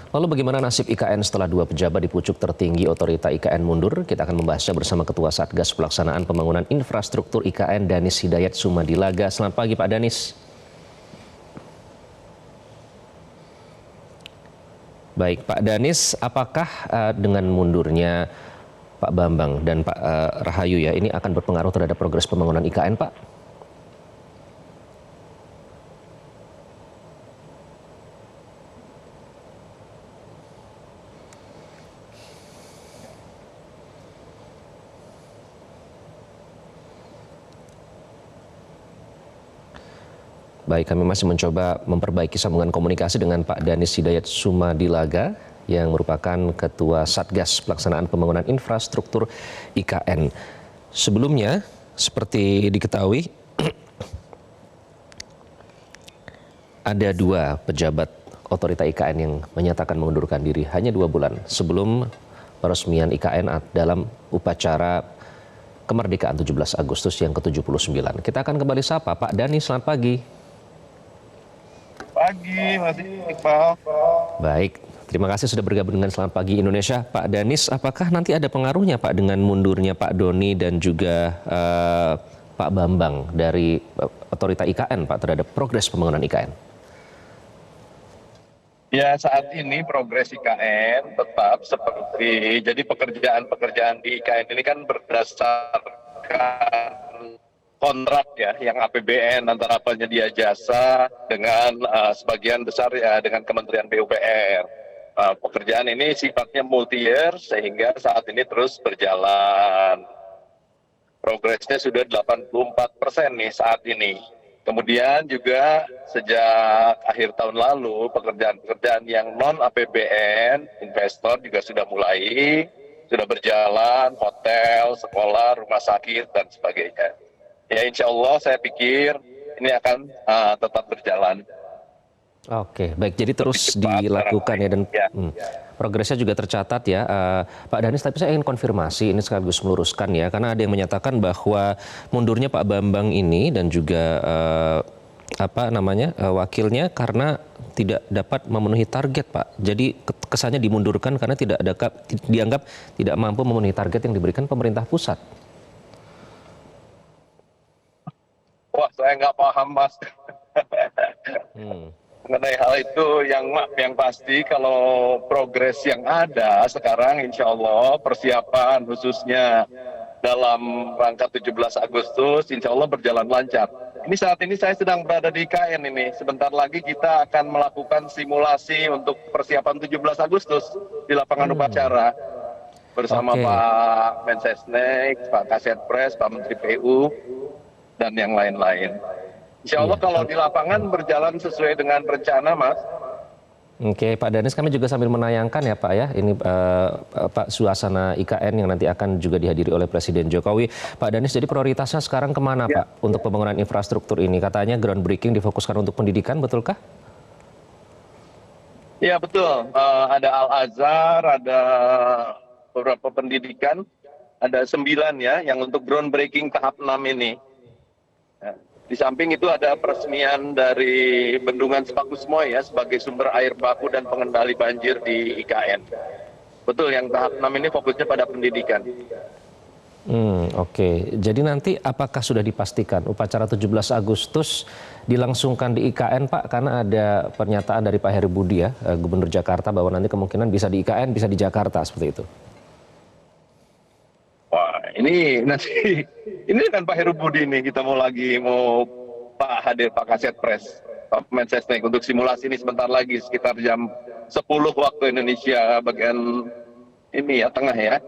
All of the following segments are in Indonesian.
Lalu bagaimana nasib IKN setelah dua pejabat di pucuk tertinggi otorita IKN mundur? Kita akan membahasnya bersama Ketua Satgas Pelaksanaan Pembangunan Infrastruktur IKN Danis Hidayat Sumadilaga. Selamat pagi Pak Danis. Baik Pak Danis, apakah dengan mundurnya Pak Bambang dan Pak Rahayu ya ini akan berpengaruh terhadap progres pembangunan IKN Pak? Baik, kami masih mencoba memperbaiki sambungan komunikasi dengan Pak Danis Hidayat Sumadilaga yang merupakan Ketua Satgas Pelaksanaan Pembangunan Infrastruktur IKN. Sebelumnya, seperti diketahui, ada dua pejabat otorita IKN yang menyatakan mengundurkan diri hanya 2 bulan sebelum peresmian IKN dalam upacara kemerdekaan 17 Agustus yang ke-79. Kita akan kembali sapa Pak Danis, selamat pagi. Pagi, Mas Iqbal. Baik, terima kasih sudah bergabung dengan Selamat Pagi Indonesia. Pak Danis, apakah nanti ada pengaruhnya Pak dengan mundurnya Pak Doni dan juga Pak Bambang dari otorita IKN Pak terhadap progres pembangunan IKN? Ya, saat ini progres IKN tetap seperti, jadi pekerjaan-pekerjaan di IKN ini kan berdasarkan kontrak ya, yang APBN antara penyedia jasa dengan sebagian besar ya dengan Kementerian PUPR. Pekerjaan ini sifatnya multi-year sehingga saat ini terus berjalan. Progresnya sudah 84% nih saat ini. Kemudian juga sejak akhir tahun lalu pekerjaan-pekerjaan yang non APBN investor juga sudah mulai, sudah berjalan, hotel, sekolah, rumah sakit dan sebagainya. Ya insya Allah saya pikir ini akan tetap berjalan. Oke, baik. Jadi terus dilakukan ya dan progresnya juga tercatat ya, Pak Danis. Tapi saya ingin konfirmasi ini sekaligus meluruskan ya, karena ada yang menyatakan bahwa mundurnya Pak Bambang ini dan juga wakilnya karena tidak dapat memenuhi target Pak. Jadi kesannya dimundurkan karena dianggap tidak mampu memenuhi target yang diberikan pemerintah pusat. Wah, saya nggak paham, Mas. Mengenai hal itu yang pasti kalau progres yang ada sekarang insya Allah persiapan khususnya dalam rangka 17 Agustus insya Allah berjalan lancar. Ini saat ini saya sedang berada di IKN ini. Sebentar lagi kita akan melakukan simulasi untuk persiapan 17 Agustus di lapangan upacara bersama Pak Mensesnek, Pak Kasetpres, Pak Menteri PU, dan yang lain-lain. Insya Allah kalau di lapangan berjalan sesuai dengan rencana, Mas. Oke, Pak Danis, kami juga sambil menayangkan ya Pak ya, ini Pak suasana IKN yang nanti akan juga dihadiri oleh Presiden Jokowi. Pak Danis, jadi prioritasnya sekarang kemana Pak untuk pembangunan infrastruktur ini? Katanya groundbreaking difokuskan untuk pendidikan, betulkah? Ya betul, ada Al-Azhar, ada beberapa pendidikan, ada 9 ya yang untuk groundbreaking tahap 6 ini. Di samping itu ada peresmian dari Bendungan Sepakusmoy ya sebagai sumber air baku dan pengendali banjir di IKN. Betul, yang tahap 6 ini fokusnya pada pendidikan. Oke. Jadi nanti apakah sudah dipastikan upacara 17 Agustus dilangsungkan di IKN Pak? Karena ada pernyataan dari Pak Heru Budi ya, Gubernur Jakarta, bahwa nanti kemungkinan bisa di IKN, bisa di Jakarta, seperti itu. Wah, ini nanti ini kan Pak Heru Budi nih, kita mau Pak hadir Pak Kasetpres, Pak Mensesnek untuk simulasi ini sebentar lagi sekitar jam 10 waktu Indonesia bagian ini ya tengah ya.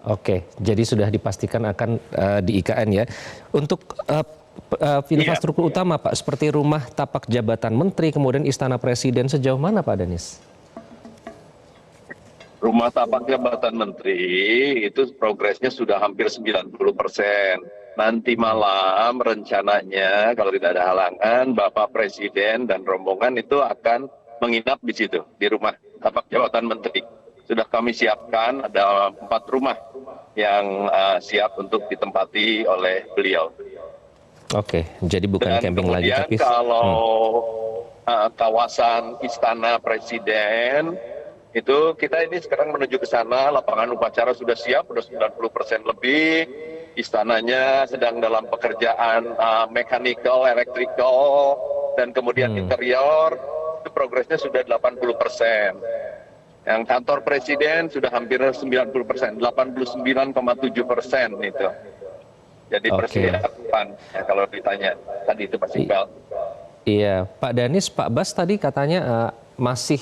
Oke, jadi sudah dipastikan akan di IKN ya. Untuk infrastruktur utama Pak, seperti rumah tapak jabatan menteri, kemudian istana presiden, sejauh mana Pak Danis? Rumah tapak jabatan menteri itu progresnya sudah hampir 90%. Nanti malam rencananya kalau tidak ada halangan, Bapak Presiden dan rombongan itu akan menginap di situ, di rumah tapak jabatan menteri. Sudah kami siapkan ada 4 rumah yang siap untuk ditempati oleh beliau. Oke, jadi bukan Dan camping lagi, tapi kawasan Istana Presiden. Itu kita ini sekarang menuju ke sana, lapangan upacara sudah siap, sudah 90% lebih. Istananya sedang dalam pekerjaan mechanical, electrical, dan kemudian interior, itu progresnya sudah 80%. Yang kantor presiden sudah hampir 90%, 89,7% itu. Jadi persiapan, ya, kalau ditanya tadi itu Mas Iqbal. Iya, Pak Danis, Pak Bas tadi katanya masih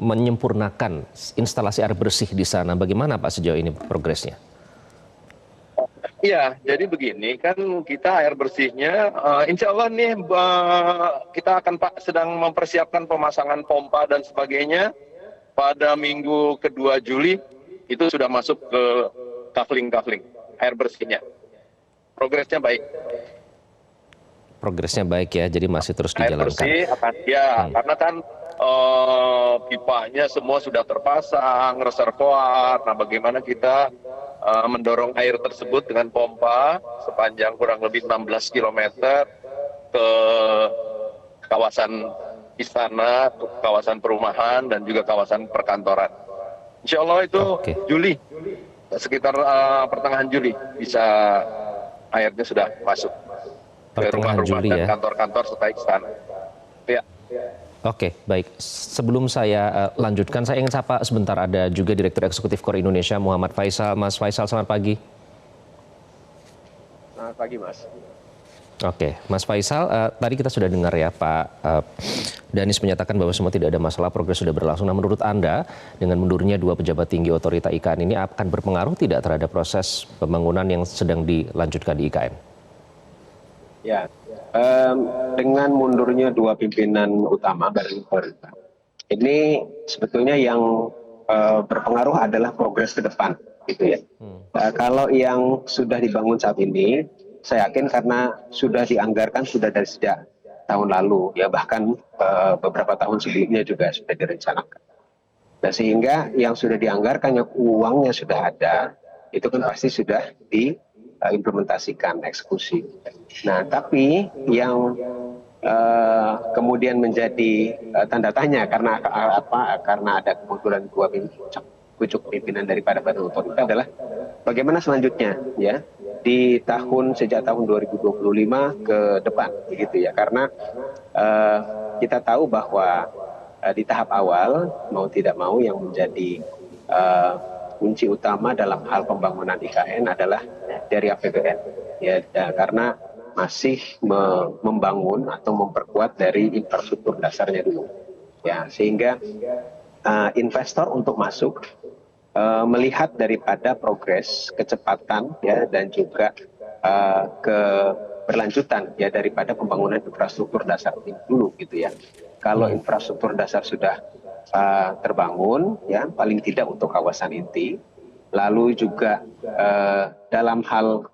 menyempurnakan instalasi air bersih di sana. Bagaimana Pak sejauh ini progresnya? Iya, jadi begini kan kita air bersihnya, insya Allah nih kita akan sedang mempersiapkan pemasangan pompa dan sebagainya. Pada minggu kedua Juli itu sudah masuk ke kafling air bersihnya. Progresnya baik. Progresnya baik ya, jadi masih terus Air dijalankan. bersih, karena kan pipanya semua sudah terpasang, reservoir. Nah, bagaimana kita mendorong air tersebut dengan pompa sepanjang kurang lebih 16 km ke kawasan istana, kawasan perumahan, dan juga kawasan perkantoran. Insya Allah itu Juli, sekitar pertengahan Juli bisa airnya sudah masuk ke rumah-rumah dan kantor-kantor serta istana. Ya. Oke, baik. Sebelum saya lanjutkan, saya ingin sapa sebentar, ada juga Direktur Eksekutif KOR Indonesia, Muhammad Faisal. Mas Faisal, selamat pagi. Selamat pagi, Mas. Oke, Mas Faisal, tadi kita sudah dengar ya Pak Danis menyatakan bahwa semua tidak ada masalah, progres sudah berlangsung. Nah, menurut Anda, dengan mundurnya dua pejabat tinggi otorita IKN ini akan berpengaruh tidak terhadap proses pembangunan yang sedang dilanjutkan di IKN? Ya, dengan mundurnya dua pimpinan utama dari otorita, ini sebetulnya yang berpengaruh adalah progres ke depan, gitu ya. Kalau yang sudah dibangun saat ini, saya yakin karena sudah dianggarkan sudah dari sejak tahun lalu, ya bahkan beberapa tahun sebelumnya juga sudah direncanakan. Nah, sehingga yang sudah dianggarkan, yang uangnya sudah ada, itu kan pasti sudah diimplementasikan, eksekusi. Nah, tapi yang kemudian menjadi tanda tanya karena apa? Karena ada kemunduran dua pucuk pimpinan daripada badan otorita adalah bagaimana selanjutnya, ya, di sejak tahun 2025 ke depan, begitu ya, karena kita tahu bahwa di tahap awal mau tidak mau yang menjadi kunci utama dalam hal pembangunan IKN adalah dari APBN, ya, karena masih membangun atau memperkuat dari infrastruktur dasarnya dulu, ya, sehingga investor untuk masuk melihat daripada progres, kecepatan, ya, dan juga keberlanjutan, ya, daripada pembangunan infrastruktur dasar ini dulu, gitu ya. Kalau infrastruktur dasar sudah terbangun, ya, paling tidak untuk kawasan inti, lalu juga dalam hal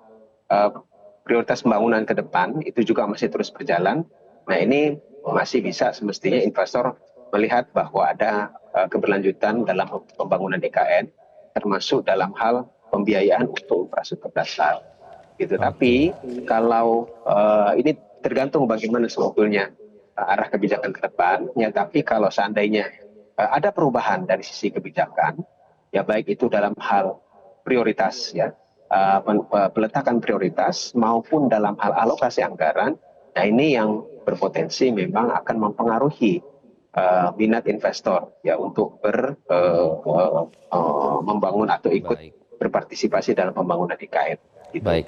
prioritas pembangunan ke depan itu juga masih terus berjalan. Nah, ini masih bisa semestinya investor melihat bahwa ada keberlanjutan dalam pembangunan IKN, termasuk dalam hal pembiayaan untuk infrastruktur dasar. Gitu. Tapi kalau ini tergantung bagaimana sebetulnya arah kebijakan ke depan. Ya, tapi kalau seandainya ada perubahan dari sisi kebijakan, ya baik itu dalam hal prioritas, ya, peletakan prioritas maupun dalam hal alokasi anggaran, nah ini yang berpotensi memang akan mempengaruhi minat investor, ya, untuk membangun atau ikut berpartisipasi dalam pembangunan IKN. Gitu. Baik,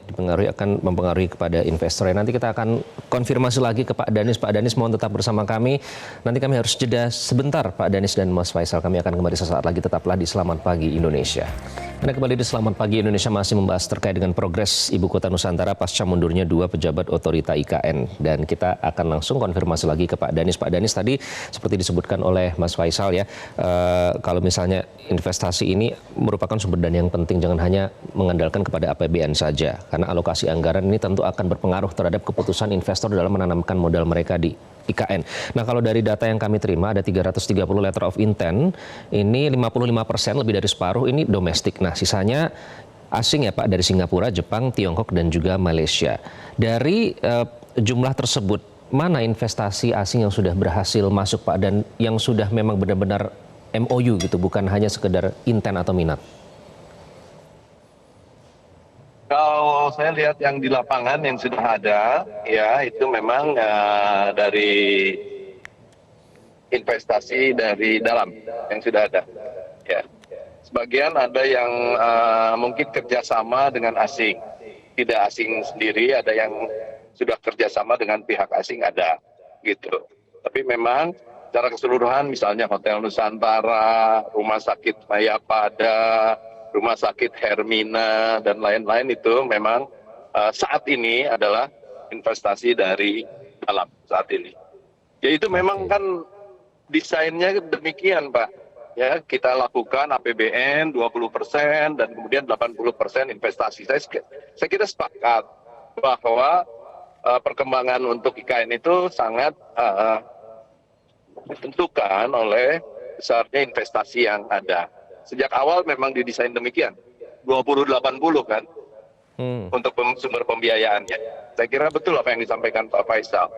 akan mempengaruhi kepada investor. Nanti kita akan konfirmasi lagi ke Pak Danis. Pak Danis mohon tetap bersama kami. Nanti kami harus jeda sebentar, Pak Danis dan Mas Faisal. Kami akan kembali sesaat lagi. Tetaplah di Selamat Pagi Indonesia. Anda kembali di Selamat Pagi Indonesia, masih membahas terkait dengan progres Ibu Kota Nusantara pasca mundurnya dua pejabat otorita IKN. Dan kita akan langsung konfirmasi lagi ke Pak Danis. Pak Danis, tadi seperti disebutkan oleh Mas Faisal, ya, kalau misalnya investasi ini merupakan sumber dana yang penting, jangan hanya mengandalkan kepada APBN saja. Karena alokasi anggaran ini tentu akan berpengaruh terhadap keputusan investor dalam menanamkan modal mereka di IKN. Nah, kalau dari data yang kami terima ada 330 letter of intent, ini 55% lebih dari separuh ini domestik. Nah, sisanya asing ya Pak, dari Singapura, Jepang, Tiongkok, dan juga Malaysia. Dari jumlah tersebut, mana investasi asing yang sudah berhasil masuk Pak dan yang sudah memang benar-benar MOU gitu, bukan hanya sekedar intent atau minat? Kalau saya lihat yang di lapangan yang sudah ada, ya itu memang dari investasi dari dalam yang sudah ada. Ya, sebagian ada yang mungkin kerjasama dengan asing, tidak asing sendiri, ada yang sudah kerjasama dengan pihak asing ada, gitu. Tapi memang secara keseluruhan, misalnya Hotel Nusantara, Rumah Sakit Mayapada, Rumah Sakit Hermina, dan lain-lain itu memang saat ini adalah investasi dari dalam saat ini. Ya itu memang kan desainnya demikian Pak. Ya, kita lakukan APBN 20% dan kemudian 80% investasi. Saya kira sepakat bahwa perkembangan untuk IKN itu sangat ditentukan oleh besarnya investasi yang ada. Sejak awal memang didesain demikian, 20-80 kan, untuk sumber pembiayaannya. Saya kira betul apa yang disampaikan Pak Faisal.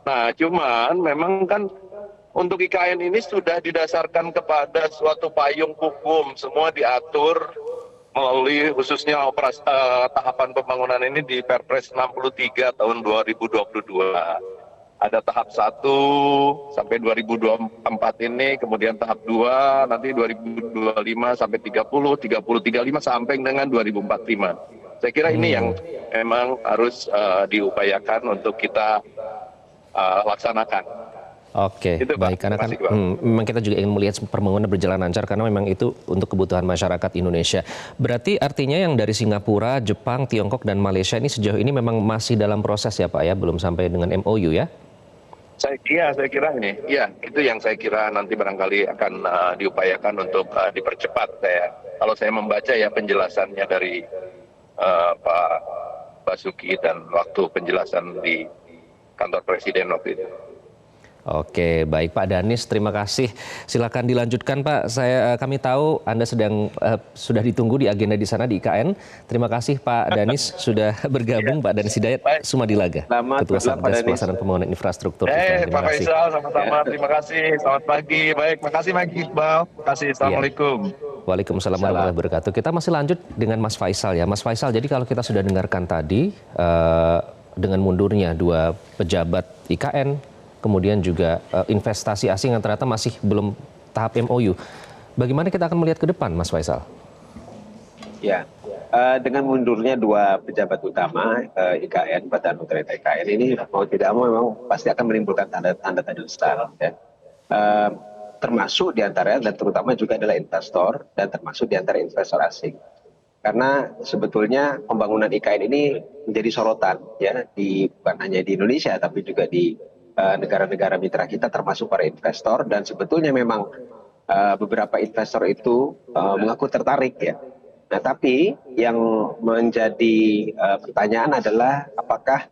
Nah, cuman memang kan untuk IKN ini sudah didasarkan kepada suatu payung hukum, semua diatur melalui khususnya tahapan pembangunan ini di Perpres 63 tahun 2022. Ada tahap 1 sampai 2024 ini, kemudian tahap 2 nanti 2025 sampai 30, 35 sampai dengan 2045. Saya kira ini yang memang harus diupayakan untuk kita laksanakan. Oke, Itu, Pak. baik. Karena kan Terima kasih, Pak. memang kita juga ingin melihat pembangunan berjalan lancar karena memang itu untuk kebutuhan masyarakat Indonesia. Berarti artinya yang dari Singapura, Jepang, Tiongkok, dan Malaysia ini sejauh ini memang masih dalam proses ya Pak ya, belum sampai dengan MOU ya? Saya kira ini, ya itu yang saya kira nanti barangkali akan diupayakan untuk dipercepat. Kalau saya membaca ya penjelasannya dari Pak Basuki dan waktu penjelasan di kantor Presiden waktu itu. Oke, baik Pak Danis, terima kasih. Silakan dilanjutkan Pak. Kami tahu Anda sudah ditunggu di agenda di sana di IKN. Terima kasih Pak Danis sudah bergabung, Pak Danis Hidayat Sumadilaga, Ketua Satgas Pelaksanaan Pembangunan Infrastruktur IKN. Pak Faisal, sama-sama. Terima kasih. Selamat pagi. Baik, makasih Mas Iqbal. Terima kasih. Assalamualaikum. Waalaikumsalam warahmatullahi wabarakatuh. Kita masih lanjut dengan Mas Faisal ya. Mas Faisal, jadi kalau kita sudah dengarkan tadi dengan mundurnya dua pejabat IKN, kemudian juga investasi asing yang ternyata masih belum tahap MOU. Bagaimana kita akan melihat ke depan, Mas Faisal? Ya, dengan mundurnya dua pejabat utama IKN, Badan Otorita IKN ini mau tidak mau memang pasti akan menimbulkan tanda besar. Ya. Termasuk diantaranya dan terutama juga adalah investor dan termasuk diantara investor asing. Karena sebetulnya pembangunan IKN ini menjadi sorotan ya bukan hanya di Indonesia tapi juga di negara-negara mitra kita termasuk para investor, dan sebetulnya memang beberapa investor itu mengaku tertarik ya. Nah tapi yang menjadi pertanyaan adalah apakah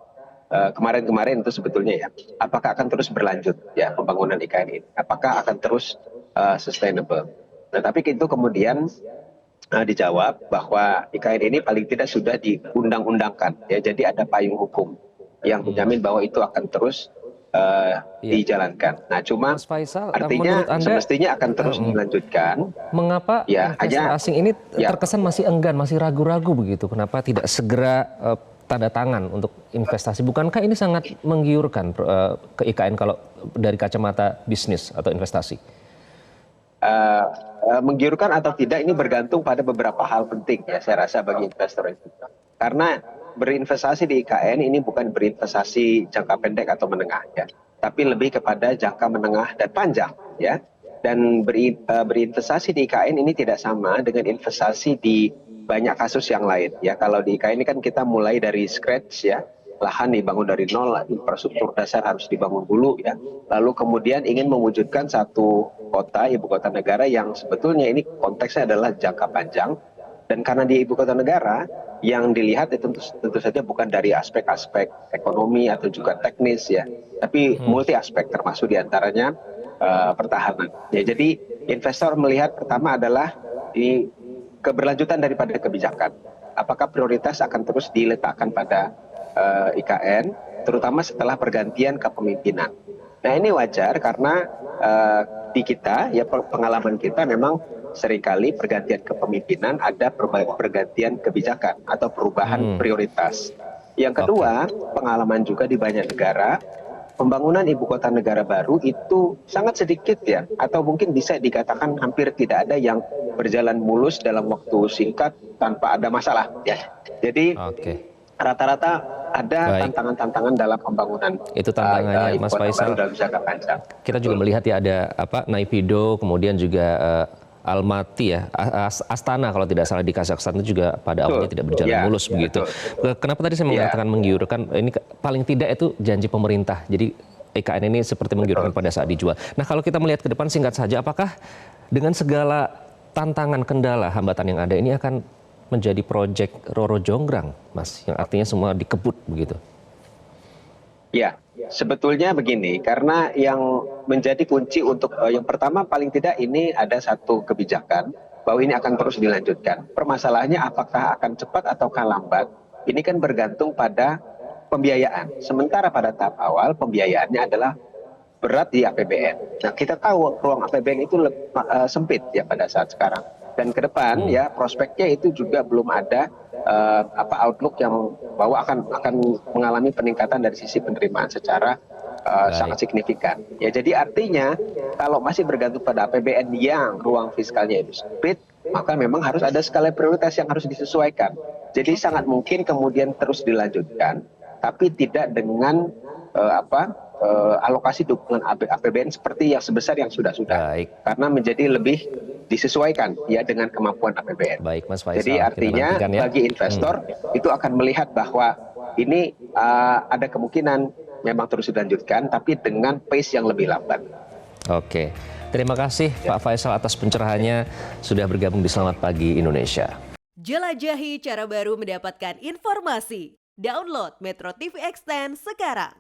kemarin-kemarin itu sebetulnya ya, apakah akan terus berlanjut ya pembangunan IKN ini, apakah akan terus sustainable. Nah tapi itu kemudian dijawab bahwa IKN ini paling tidak sudah diundang-undangkan ya, jadi ada payung hukum yang menjamin bahwa itu akan terus dijalankan. Nah, cuma Faisal, artinya Anda, semestinya akan terus dilanjutkan. Mengapa ya, investor asing ini terkesan masih enggan, masih ragu-ragu begitu? Kenapa tidak segera tanda tangan untuk investasi? Bukankah ini sangat menggiurkan ke IKN kalau dari kacamata bisnis atau investasi? Menggiurkan atau tidak ini bergantung pada beberapa hal penting ya saya rasa bagi investor itu. Karena berinvestasi di IKN ini bukan berinvestasi jangka pendek atau menengah ya, tapi lebih kepada jangka menengah dan panjang ya. Dan berinvestasi di IKN ini tidak sama dengan investasi di banyak kasus yang lain ya. Kalau di IKN ini kan kita mulai dari scratch ya, lahan dibangun dari nol, infrastruktur dasar harus dibangun dulu ya. Lalu kemudian ingin mewujudkan satu kota, ibu kota negara yang sebetulnya ini konteksnya adalah jangka panjang. Dan karena di ibu kota negara, yang dilihat itu tentu saja bukan dari aspek-aspek ekonomi atau juga teknis ya, tapi multi aspek termasuk diantaranya pertahanan. Ya, jadi investor melihat pertama adalah di keberlanjutan daripada kebijakan. Apakah prioritas akan terus diletakkan pada IKN terutama setelah pergantian kepemimpinan. Nah ini wajar karena di kita ya pengalaman kita memang seringkali pergantian kepemimpinan ada pergantian kebijakan atau perubahan prioritas. Yang kedua, pengalaman juga di banyak negara, pembangunan ibu kota negara baru itu sangat sedikit ya, atau mungkin bisa dikatakan hampir tidak ada yang berjalan mulus dalam waktu singkat tanpa ada masalah ya. Jadi rata-rata ada tantangan-tantangan dalam pembangunan. Itu tantangannya Mas Faisal. Dalam jangka panjang. Kita juga melihat ya ada Naypyidaw, kemudian juga Almaty ya, Astana kalau tidak salah di Kazakhstan itu juga pada awalnya tidak berjalan mulus begitu. Kenapa tadi saya mengatakan menggiurkan? Ini paling tidak itu janji pemerintah. Jadi IKN ini seperti menggiurkan pada saat dijual. Nah kalau kita melihat ke depan singkat saja, apakah dengan segala tantangan, kendala, hambatan yang ada ini akan menjadi proyek Roro Jonggrang, Mas, yang artinya semua dikebut begitu? Ya, sebetulnya begini, karena yang menjadi kunci untuk yang pertama paling tidak ini ada satu kebijakan bahwa ini akan terus dilanjutkan. Permasalahannya apakah akan cepat ataukah lambat, ini kan bergantung pada pembiayaan. Sementara pada tahap awal pembiayaannya adalah berat di APBN. Nah kita tahu ruang APBN itu sempit ya pada saat sekarang. Dan ke depan ya prospeknya itu juga belum ada outlook yang bahwa akan mengalami peningkatan dari sisi penerimaan secara sangat signifikan. Ya jadi artinya kalau masih bergantung pada APBN yang ruang fiskalnya itu sempit, maka memang harus ada skala prioritas yang harus disesuaikan. Jadi sangat mungkin kemudian terus dilanjutkan, tapi tidak dengan alokasi dukungan APBN seperti yang sebesar yang sudah-sudah. Karena menjadi lebih disesuaikan ya dengan kemampuan APBN. Baik, Mas Faisal. Jadi artinya bagi investor itu akan melihat bahwa ini ada kemungkinan memang terus dilanjutkan, tapi dengan pace yang lebih lambat. Oke, terima kasih Pak Faisal atas pencerahannya sudah bergabung di Selamat Pagi Indonesia. Jelajahi cara baru mendapatkan informasi. Download Metro TV Extend sekarang.